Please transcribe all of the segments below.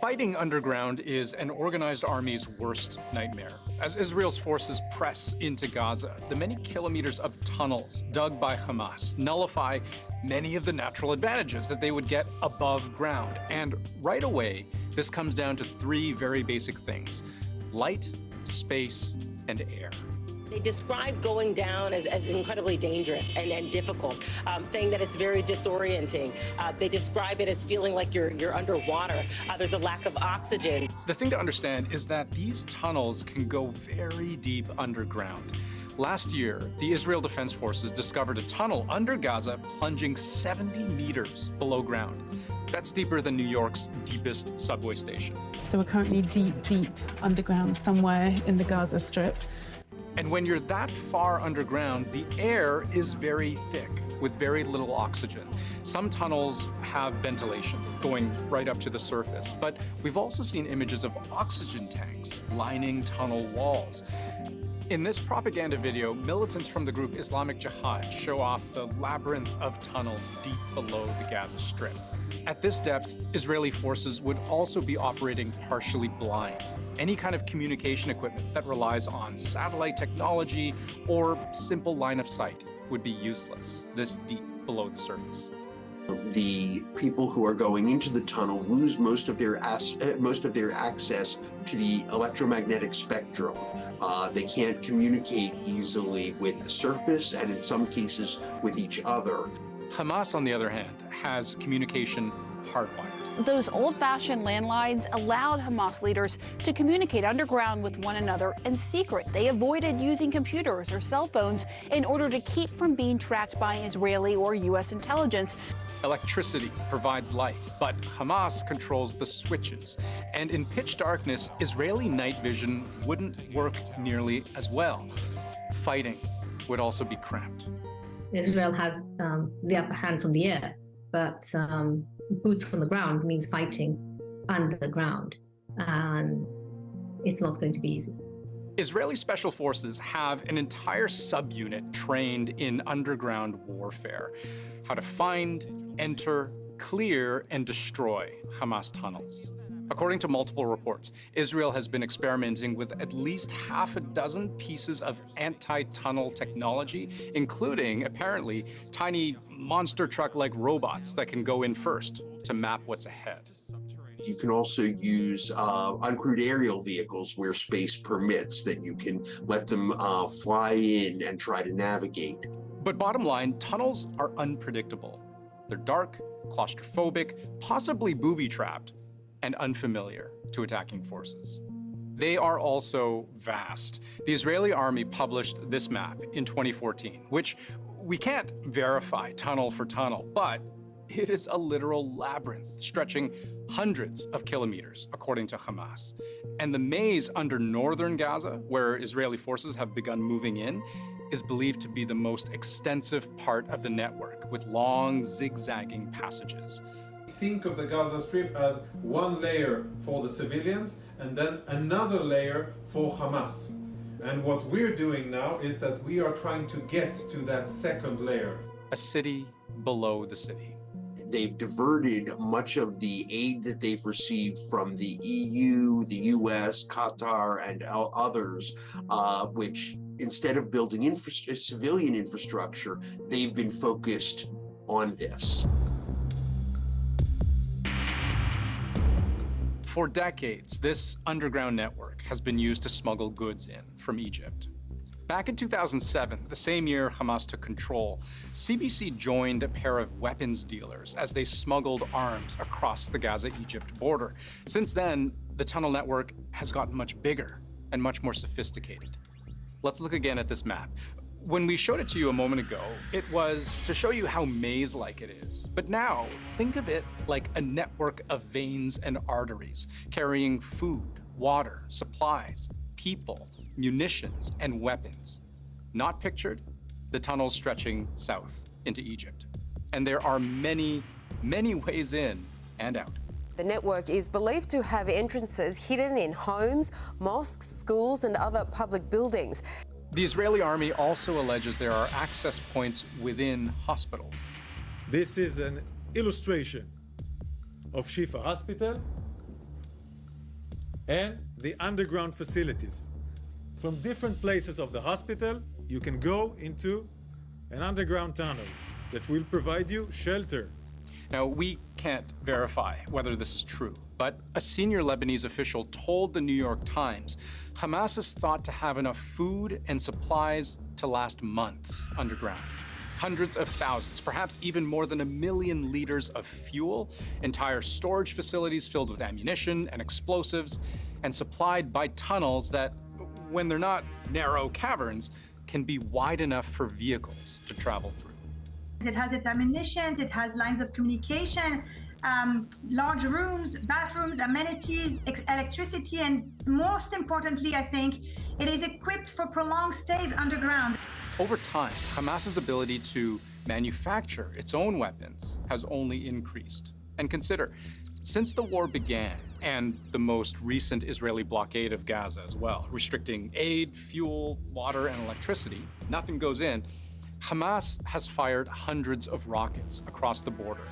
Fighting underground is an organized army's worst nightmare. As Israel's forces press into Gaza, the many kilometers of tunnels dug by Hamas nullify many of the natural advantages that they would get above ground. And right away, this comes down to three very basic things: light, space, and air. They describe going down as incredibly dangerous and difficult, saying that it's very disorienting. They describe it as feeling like you're underwater. There's a lack of oxygen. The thing to understand is that these tunnels can go very deep underground. Last year, the Israel Defense Forces discovered a tunnel under Gaza plunging 70 meters below ground. That's deeper than New York's deepest subway station. So we're currently deep underground somewhere in the Gaza Strip. And when you're that far underground, the air is very thick with very little oxygen. Some tunnels have ventilation going right up to the surface, but we've also seen images of oxygen tanks lining tunnel walls. In this propaganda video, militants from the group Islamic Jihad show off the labyrinth of tunnels deep below the Gaza Strip. At this depth, Israeli forces would also be operating partially blind. Any kind of communication equipment that relies on satellite technology or simple line of sight would be useless this deep below the surface. The people who are going into the tunnel lose most of their access to the electromagnetic spectrum. They can't communicate easily with the surface and in some cases with each other. Hamas, on the other hand, has communication hardwired. Those old-fashioned landlines allowed Hamas leaders to communicate underground with one another in secret. They avoided using computers or cell phones in order to keep from being tracked by Israeli or U.S. intelligence. Electricity provides light, but Hamas controls the switches. And in pitch darkness, Israeli night vision wouldn't work nearly as well. Fighting would also be cramped. Israel has the upper hand from the air, but boots on the ground means fighting underground, and it's not going to be easy. Israeli special forces have an entire subunit trained in underground warfare, how to find, enter, clear, and destroy Hamas tunnels. According to multiple reports, Israel has been experimenting with at least half a dozen pieces of anti-tunnel technology, including, apparently, tiny monster truck-like robots that can go in first to map what's ahead. You can also use uncrewed aerial vehicles where space permits, that you can let them fly in and try to navigate. But bottom line, tunnels are unpredictable. They're dark, claustrophobic, possibly booby-trapped, and unfamiliar to attacking forces. They are also vast. The Israeli army published this map in 2014, which we can't verify tunnel for tunnel, but it is a literal labyrinth stretching hundreds of kilometers, according to Hamas. And the maze under northern Gaza, where Israeli forces have begun moving in, is believed to be the most extensive part of the network, with long, zigzagging passages. Think of the Gaza Strip as one layer for the civilians and then another layer for Hamas. And what we're doing now is that we are trying to get to that second layer. A city below the city. They've diverted much of the aid that they've received from the EU, the US, Qatar, and others, which instead of building civilian infrastructure, they've been focused on this. For decades, this underground network has been used to smuggle goods in from Egypt. Back in 2007, the same year Hamas took control, CBC joined a pair of weapons dealers as they smuggled arms across the Gaza-Egypt border. Since then, the tunnel network has gotten much bigger and much more sophisticated. Let's look again at this map. When we showed it to you a moment ago, it was to show you how maze-like it is. But now, think of it like a network of veins and arteries carrying food, water, supplies, people, munitions, and weapons. Not pictured, the tunnels stretching south into Egypt. And there are many, many ways in and out. The network is believed to have entrances hidden in homes, mosques, schools, and other public buildings. The Israeli army also alleges there are access points within hospitals. This is an illustration of Shifa Hospital, and the underground facilities. From different places of the hospital, you can go into an underground tunnel that will provide you shelter. Now, we can't verify whether this is true, but a senior Lebanese official told the New York Times Hamas is thought to have enough food and supplies to last months underground. Hundreds of thousands, perhaps even more than 1 million liters of fuel, entire storage facilities filled with ammunition and explosives, and supplied by tunnels that, when they're not narrow caverns, can be wide enough for vehicles to travel through. It has its ammunition, it has lines of communication, large rooms, bathrooms, amenities, electricity, and most importantly, I think, it is equipped for prolonged stays underground. Over time, Hamas's ability to manufacture its own weapons has only increased. And consider, since the war began, and the most recent Israeli blockade of Gaza as well, restricting aid, fuel, water, and electricity, nothing goes in, Hamas has fired hundreds of rockets across the border.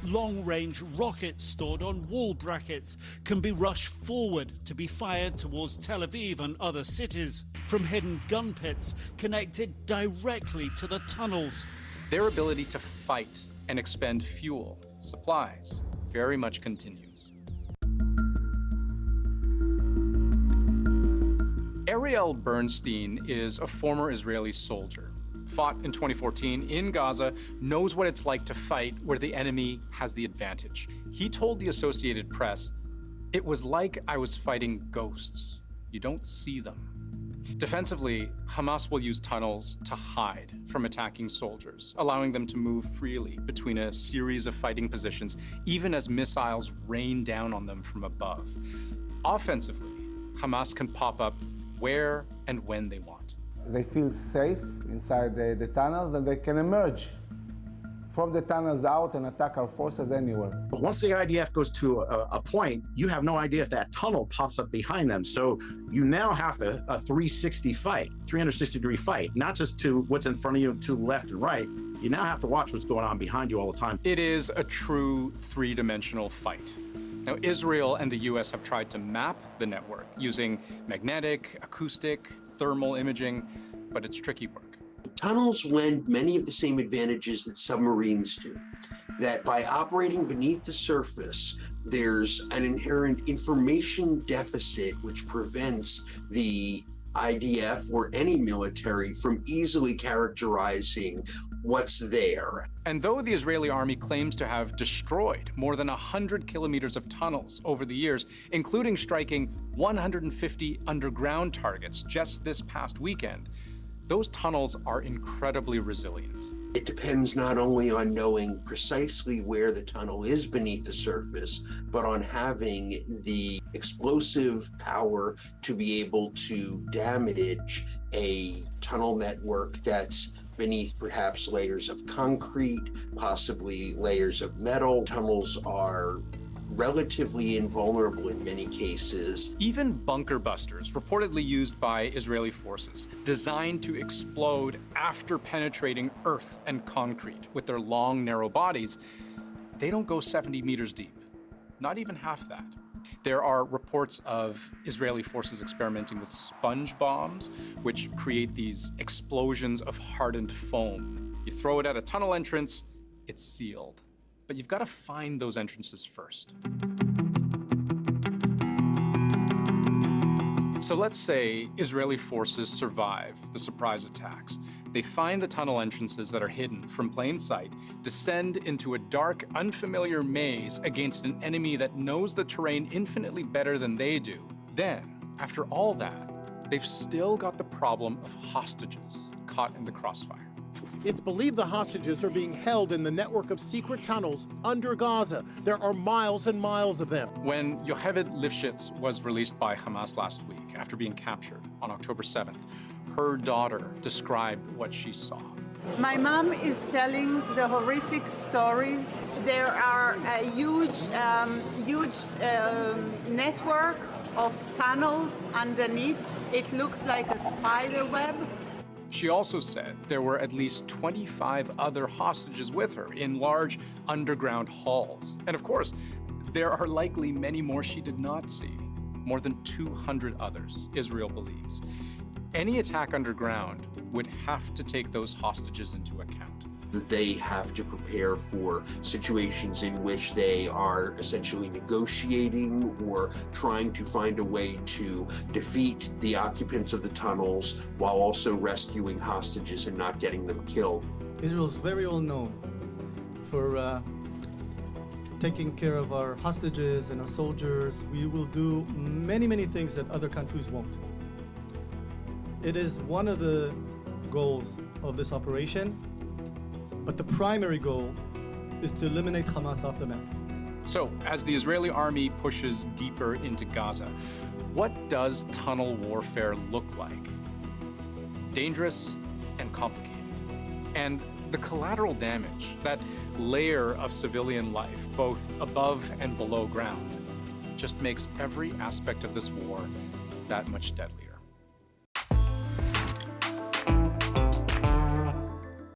Long-range rockets stored on wall brackets can be rushed forward to be fired towards Tel Aviv and other cities from hidden gun pits connected directly to the tunnels. Their ability to fight and expend fuel, supplies, very much continues. Ariel Bernstein is a former Israeli soldier. Fought in 2014 in Gaza, knows what it's like to fight where the enemy has the advantage. He told the Associated Press, "It was like I was fighting ghosts. You don't see them." Defensively, Hamas will use tunnels to hide from attacking soldiers, allowing them to move freely between a series of fighting positions, even as missiles rain down on them from above. Offensively, Hamas can pop up where and when they want. They feel safe inside the tunnels, and they can emerge from the tunnels out and attack our forces anywhere. But once the IDF goes to a point, you have no idea if that tunnel pops up behind them. So you now have a 360-degree fight, not just to what's in front of you, to left and right. You now have to watch what's going on behind you all the time. It is a true three-dimensional fight. Now, Israel and the US have tried to map the network using magnetic, acoustic, thermal imaging, but it's tricky work. Tunnels lend many of the same advantages that submarines do. That by operating beneath the surface, there's an inherent information deficit which prevents the IDF or any military from easily characterizing what's there. And though the Israeli army claims to have destroyed more than 100 kilometers of tunnels over the years, including striking 150 underground targets just this past weekend, those tunnels are incredibly resilient. It depends not only on knowing precisely where the tunnel is beneath the surface, but on having the explosive power to be able to damage a tunnel network that's beneath perhaps layers of concrete, possibly layers of metal. Tunnels are relatively invulnerable in many cases. Even bunker busters, reportedly used by Israeli forces, designed to explode after penetrating earth and concrete with their long, narrow bodies, they don't go 70 meters deep, not even half that. There are reports of Israeli forces experimenting with sponge bombs, which create these explosions of hardened foam. You throw it at a tunnel entrance, it's sealed. But you've got to find those entrances first. So let's say Israeli forces survive the surprise attacks. They find the tunnel entrances that are hidden from plain sight, descend into a dark, unfamiliar maze against an enemy that knows the terrain infinitely better than they do. Then, after all that, they've still got the problem of hostages caught in the crossfire. It's believed the hostages are being held in the network of secret tunnels under Gaza. There are miles and miles of them. When Yocheved Lifshitz was released by Hamas last week after being captured on October 7th, her daughter described what she saw. My mom is telling the horrific stories. There are a huge network of tunnels underneath. It looks like a spider web. She also said there were at least 25 other hostages with her in large underground halls. And of course, there are likely many more she did not see. more than 200 others, Israel believes. Any attack underground would have to take those hostages into account. That they have to prepare for situations in which they are essentially negotiating or trying to find a way to defeat the occupants of the tunnels while also rescuing hostages and not getting them killed. Israel is very well known for taking care of our hostages and our soldiers. We will do many, many things that other countries won't. It is one of the goals of this operation, but the primary goal is to eliminate Hamas off the map. So, as the Israeli army pushes deeper into Gaza, what does tunnel warfare look like? Dangerous and complicated. And the collateral damage, that layer of civilian life, both above and below ground, just makes every aspect of this war that much deadlier.